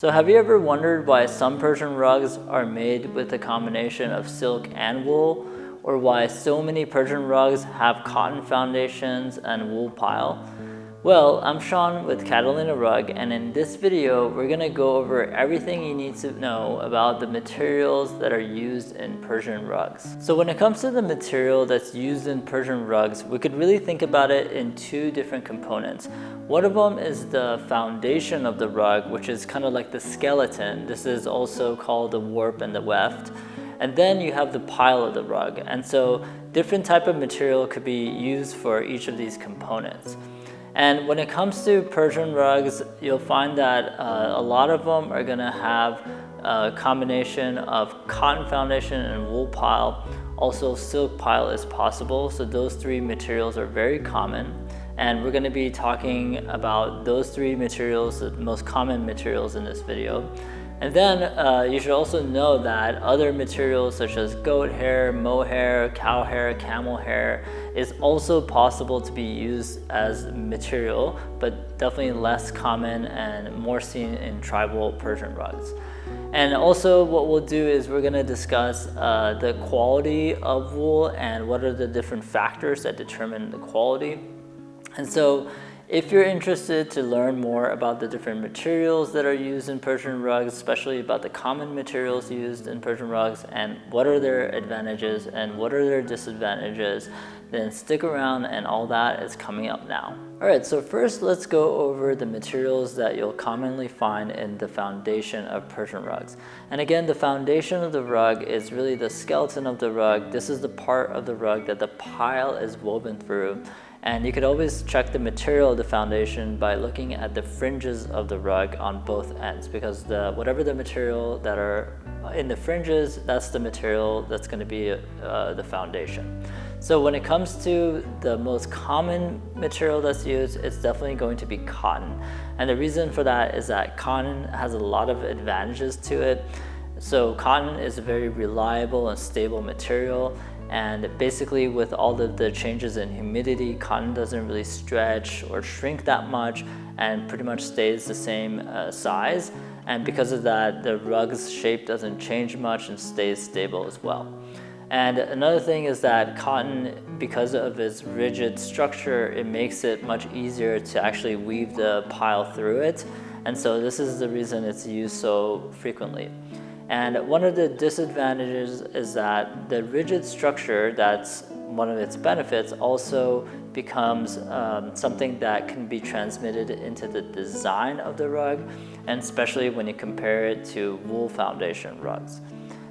So have you ever wondered why some Persian rugs are made with a combination of silk and wool, or why so many Persian rugs have cotton foundations and wool pile? Well, I'm Sean with Catalina Rug, and in this video we're going to go over everything you need to know about the materials that are used in Persian rugs. So when it comes to the material that's used in Persian rugs, we could really think about it in two different components. One of them is the foundation of the rug, which is kind of like the skeleton. This is also called the warp and the weft. And then you have the pile of the rug. And so different type of material could be used for each of these components. And when it comes to Persian rugs, you'll find that a lot of them are gonna have a combination of cotton foundation and wool pile. Also silk pile is possible. So those three materials are very common. And we're gonna be talking about those three materials, the most common materials in this video. And then you should also know that other materials such as goat hair, mohair, cow hair, camel hair is also possible to be used as material, but definitely less common and more seen in tribal Persian rugs. And also what we'll do is we're gonna discuss the quality of wool and what are the different factors that determine the quality. And so if you're interested to learn more about the different materials that are used in Persian rugs, especially about the common materials used in Persian rugs and what are their advantages and what are their disadvantages, then stick around and all that is coming up now. All right, so first let's go over the materials that you'll commonly find in the foundation of Persian rugs. And again, the foundation of the rug is really the skeleton of the rug. This is the part of the rug that the pile is woven through. And you could always check the material of the foundation by looking at the fringes of the rug on both ends, because whatever the material that are in the fringes, that's the material that's going to be the foundation. So when it comes to the most common material that's used, it's definitely going to be cotton. And the reason for that is that cotton has a lot of advantages to it. So cotton is a very reliable and stable material. And basically with all of the changes in humidity, cotton doesn't really stretch or shrink that much and pretty much stays the same size. And because of that, the rug's shape doesn't change much and stays stable as well. And another thing is that cotton, because of its rigid structure, it makes it much easier to actually weave the pile through it. And so this is the reason it's used so frequently. And one of the disadvantages is that the rigid structure, that's one of its benefits, also becomes something that can be transmitted into the design of the rug, and especially when you compare it to wool foundation rugs.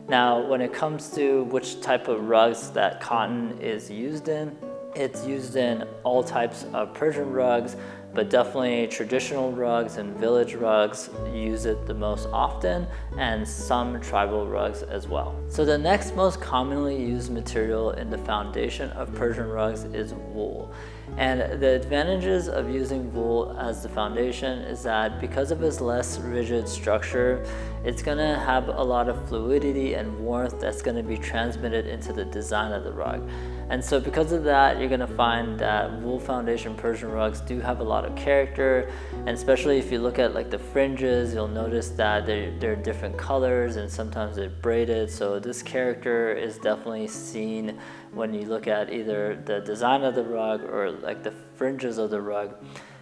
Now, when it comes to which type of rugs that cotton is used in, it's used in all types of Persian rugs, but definitely traditional rugs and village rugs use it the most often, and some tribal rugs as well. So the next most commonly used material in the foundation of Persian rugs is wool. And the advantages of using wool as the foundation is that because of its less rigid structure, it's gonna have a lot of fluidity and warmth that's gonna be transmitted into the design of the rug. And so because of that, you're gonna find that wool foundation Persian rugs do have a lot of character, and especially if you look at like the fringes, you'll notice that they're different colors and sometimes they're braided. So this character is definitely seen when you look at either the design of the rug or like the fringes of the rug.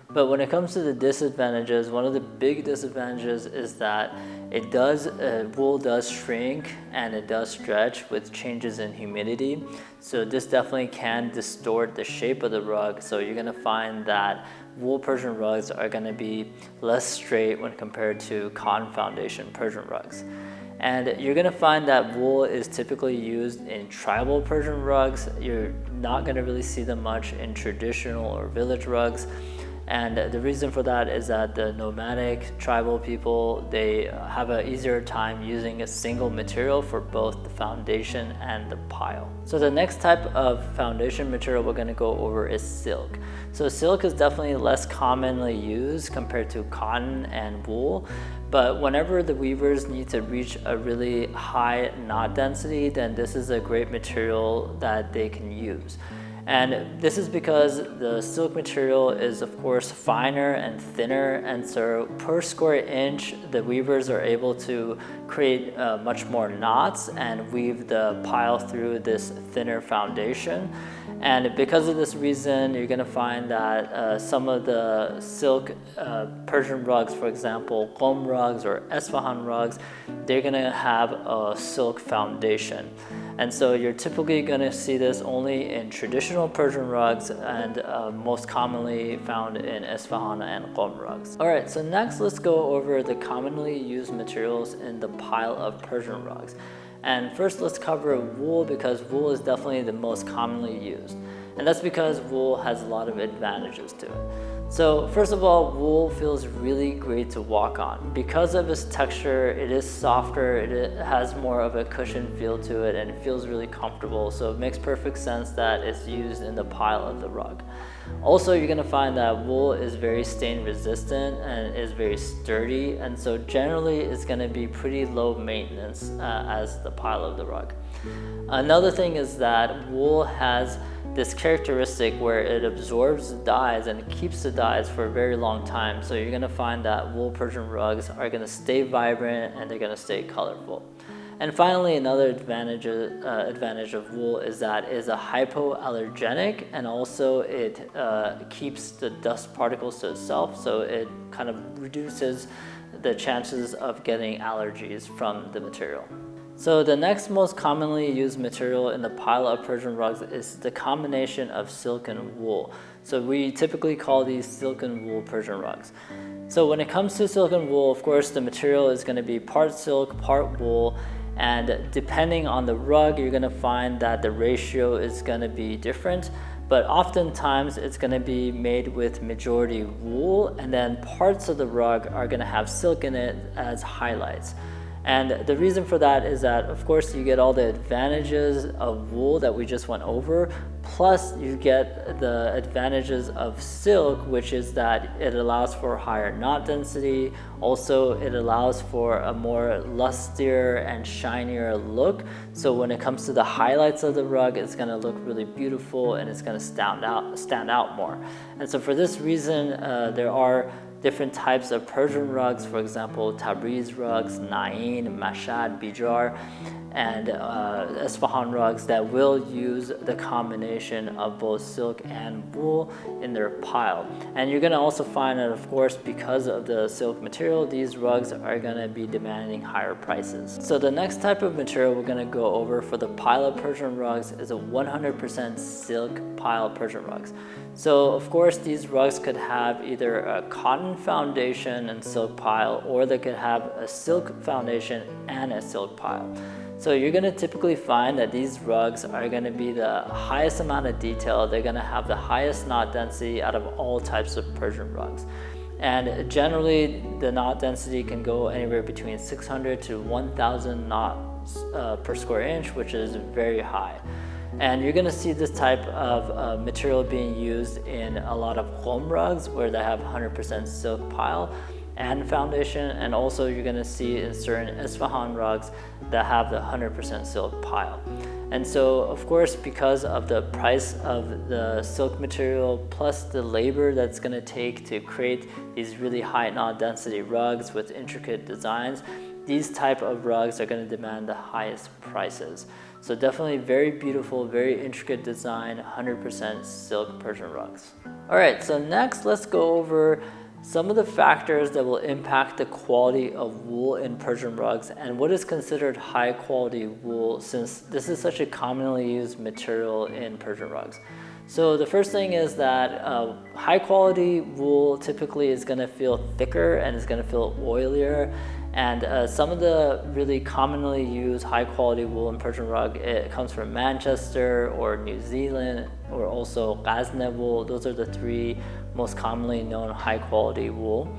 But when it comes to the disadvantages, one of the big disadvantages is that wool does shrink and it does stretch with changes in humidity. So this definitely can distort the shape of the rug. So you're gonna find that wool Persian rugs are gonna be less straight when compared to cotton foundation Persian rugs. And you're gonna find that wool is typically used in tribal Persian rugs. You're not gonna really see them much in traditional or village rugs. And the reason for that is that the nomadic tribal people, they have an easier time using a single material for both the foundation and the pile. So the next type of foundation material we're going to go over is silk. So silk is definitely less commonly used compared to cotton and wool. But whenever the weavers need to reach a really high knot density, then this is a great material that they can use. And this is because the silk material is of course finer and thinner, and so per square inch the weavers are able to create much more knots and weave the pile through this thinner foundation. And because of this reason, you're going to find that some of the silk Persian rugs, for example, Qom rugs or Esfahan rugs, they're going to have a silk foundation. And so you're typically going to see this only in traditional Persian rugs and most commonly found in Esfahan and Qom rugs. All right, so next let's go over the commonly used materials in the pile of Persian rugs. And first let's cover wool, because wool is definitely the most commonly used. And that's because wool has a lot of advantages to it. So first of all, wool feels really great to walk on. Because of its texture, it is softer, it has more of a cushion feel to it, and it feels really comfortable. So it makes perfect sense that it's used in the pile of the rug. Also, you're going to find that wool is very stain resistant and is very sturdy, and so generally it's going to be pretty low maintenance as the pile of the rug. Another thing is that wool has this characteristic where it absorbs the dyes and keeps the dyes for a very long time. So you're going to find that wool Persian rugs are going to stay vibrant and they're going to stay colorful. And finally, another advantage of wool is that it is a hypoallergenic, and also it keeps the dust particles to itself, so it kind of reduces the chances of getting allergies from the material. So the next most commonly used material in the pile of Persian rugs is the combination of silk and wool. So we typically call these silk and wool Persian rugs. So when it comes to silk and wool, of course, the material is going to be part silk, part wool, and depending on the rug, you're going to find that the ratio is going to be different. But oftentimes it's going to be made with majority wool, and then parts of the rug are going to have silk in it as highlights. And the reason for that is that, of course, you get all the advantages of wool that we just went over, plus you get the advantages of silk, which is that it allows for higher knot density. Also, it allows for a more luster and shinier look. So when it comes to the highlights of the rug, it's going to look really beautiful and it's going to stand out more. And so for this reason, there are different types of Persian rugs, for example, Tabriz rugs, Nain, Mashhad, Bijar, and Esfahan rugs that will use the combination of both silk and wool in their pile. And you're going to also find that, of course, because of the silk material, these rugs are going to be demanding higher prices. So the next type of material we're going to go over for the pile of Persian rugs is a 100% silk pile Persian rugs. So of course, these rugs could have either a cotton foundation and silk pile, or they could have a silk foundation and a silk pile. So you're going to typically find that these rugs are going to be the highest amount of detail. They're going to have the highest knot density out of all types of Persian rugs. And generally, the knot density can go anywhere between 600 to 1,000 knots per square inch, which is very high. And you're going to see this type of material being used in a lot of Qom rugs where they have 100% silk pile and foundation, and also you're going to see in certain Esfahan rugs that have the 100% silk pile. And so, of course, because of the price of the silk material plus the labor that's going to take to create these really high knot density rugs with intricate designs, these type of rugs are going to demand the highest prices. So definitely very beautiful, very intricate design, 100% silk Persian rugs. All right, so next let's go over some of the factors that will impact the quality of wool in Persian rugs and what is considered high quality wool, since this is such a commonly used material in Persian rugs. So the first thing is that high quality wool typically is going to feel thicker and is going to feel oilier. And some of the really commonly used high quality wool in Persian rug, it comes from Manchester or New Zealand, or also Ghazna wool. Those are the three most commonly known high quality wool.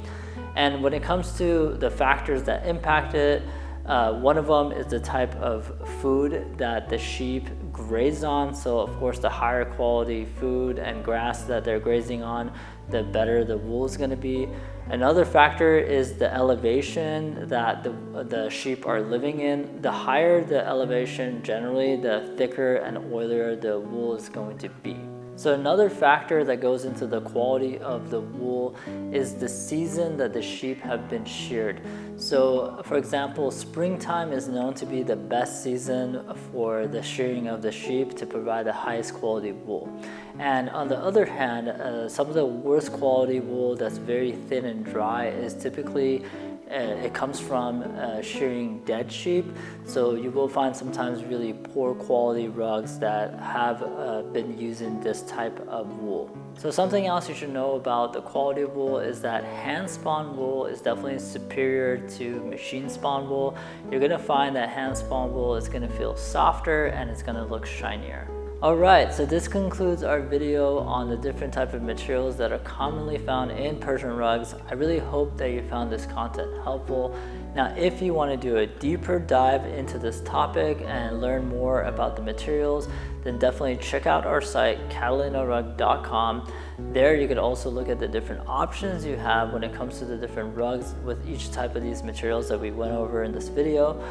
And when it comes to the factors that impact it, one of them is the type of food that the sheep graze on. So of course, the higher quality food and grass that they're grazing on, the better the wool is going to be. Another factor is the elevation that the sheep are living in. The higher the elevation, generally, the thicker and oilier the wool is going to be. So another factor that goes into the quality of the wool is the season that the sheep have been sheared. So for example, springtime is known to be the best season for the shearing of the sheep to provide the highest quality wool. And on the other hand, some of the worst quality wool that's very thin and dry is typically it comes from shearing dead sheep. So you will find sometimes really poor quality rugs that have been using this type of wool. So something else you should know about the quality of wool is that hand spun wool is definitely superior to machine spun wool. You're gonna find that hand spun wool is gonna feel softer and it's gonna look shinier. Alright, so this concludes our video on the different type of materials that are commonly found in Persian rugs. I really hope that you found this content helpful. Now, if you want to do a deeper dive into this topic and learn more about the materials, then definitely check out our site, CatalinaRug.com. There you could also look at the different options you have when it comes to the different rugs with each type of these materials that we went over in this video.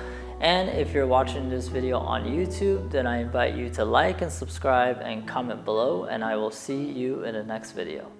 And if you're watching this video on YouTube, then I invite you to like and subscribe and comment below, and I will see you in the next video.